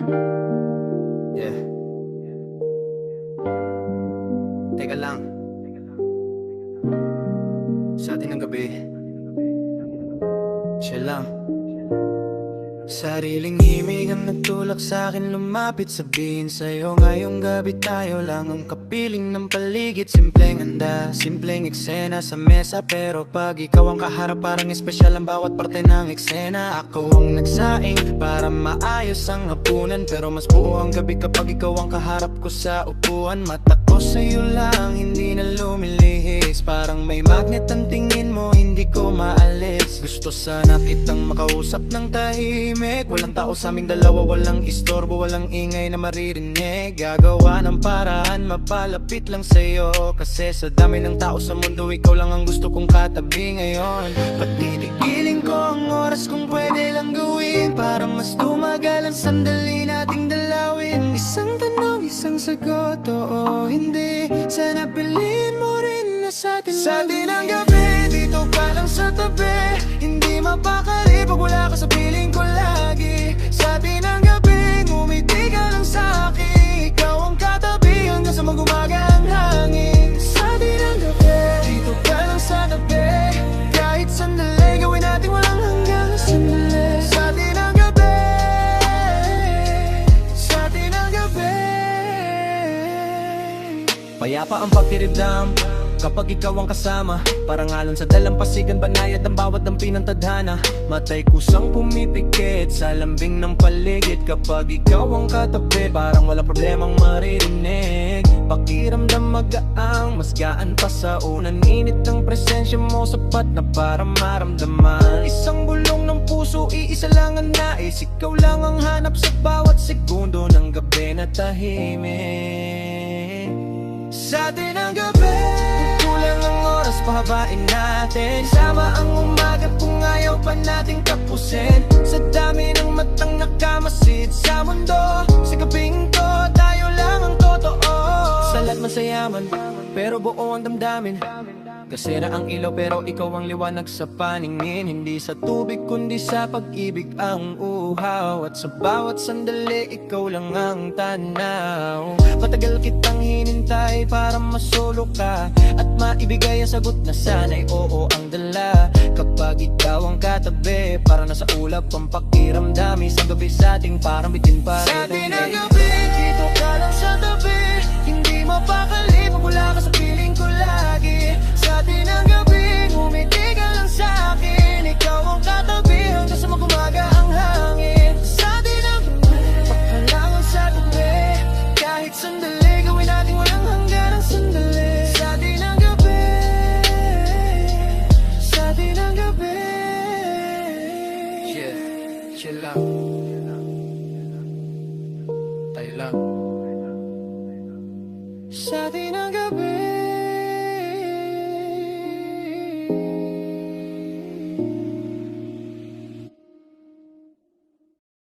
Yeah. Teka lang. Sa atin ng gabi, siya lang. Sariling himig ang nagtulak sa'kin lumapit. Sabihin sa'yo ngayong gabi tayo lang ang kapiling ng paligid. Simpleng handa, simpleng eksena sa mesa, pero pag ikaw ang kaharap parang espesyal ang bawat parte ng eksena. Ako ang nagsaing para maayos ang hapunan, pero mas buo ang gabi kapag ikaw ang kaharap ko sa upuan. Mata ko sa'yo lang, hindi na lumilihis, parang may magnet ang tingin mo, hindi ko maalis. Gusto sana kitang makausap ng tahimik, walang tao sa aming dalawa, walang istorbo, walang ingay na maririnig. Gagawa ng paraan, mapalapit lang sa'yo, kasi sa dami ng tao sa mundo, ikaw lang ang gusto kong katabi ngayon. Patitigilin ko ang oras kung pwede lang gawin, para mas tumagal ang sandali nating dalawin. Isang tanong, isang sagot, oo, hindi. Sana piliin mo rin na sa'tin. Sa'tin ang gabi, dito ka lang sa tabi, hindi mapakali pag wala ka sa piling ko lagi. Sa'tin ang gabi, ngumiti ka lang sa'kin, ikaw ang katabi hanggang sa magumaga ang hangin. Sa'tin ang gabi, dito ka lang sa tabi, kahit sandali gawin natin walang hanggang sandali. Sa'tin ang gabi, sa'tin ang gabi. Payapa ang pagtiridam kapag ikaw ang kasama, parang alon sa dalampasigan, banayad ang bawat dampi ng tadhana. Matay kusang pumipikit sa lambing ng paligid, kapag ikaw ang katabi, parang wala problemang maririnig. Pakiramdam magaang, mas gaan pa sa unang init ng presensya mo, sapat na para maramdaman. Isang bulong ng puso, iisa lang ang nais, ikaw lang ang hanap sa bawat segundo ng gabi na tahimik. Sa atin ang gabi, kulang ang oras, pahabain natin. Sama ang umaga kung ayaw pa natin tapusin. Sa dami ng matang nakamasid sa mundo, sa gabing to, tayo lang ang totoo. Salat man sa yaman, pero buo ang damdamin. Kasira ang ilaw pero ikaw ang liwanag sa paningin. Hindi sa tubig kundi sa pag-ibig ang uhaw, at sa bawat sandali ikaw lang ang tanaw. Matagal kitang hinintay para masulok ka, at maibigay ang sagot na sana'y oo ang dala. Kapag ikaw ang katabi, para nasa ulap ang pakiramdam. Isang gabi sa ating parang bitin pa rin. Sa atin ang gabi, dito ka lang sa tabi, hindi mapakali pag wala ka sa piling ko lagi. Sa atin ang gabi, ngumiti ka lang sa'kin, ikaw ang katabi hanggang sa magumaga ang hangin. Sa atin ang gabi, paghalangan sa gabi, kahit sandali gawin natin walang hanggan ang sandali. Sa atin ang gabi, sa atin ang gabi. Yeah, chill lang. Tayo lang.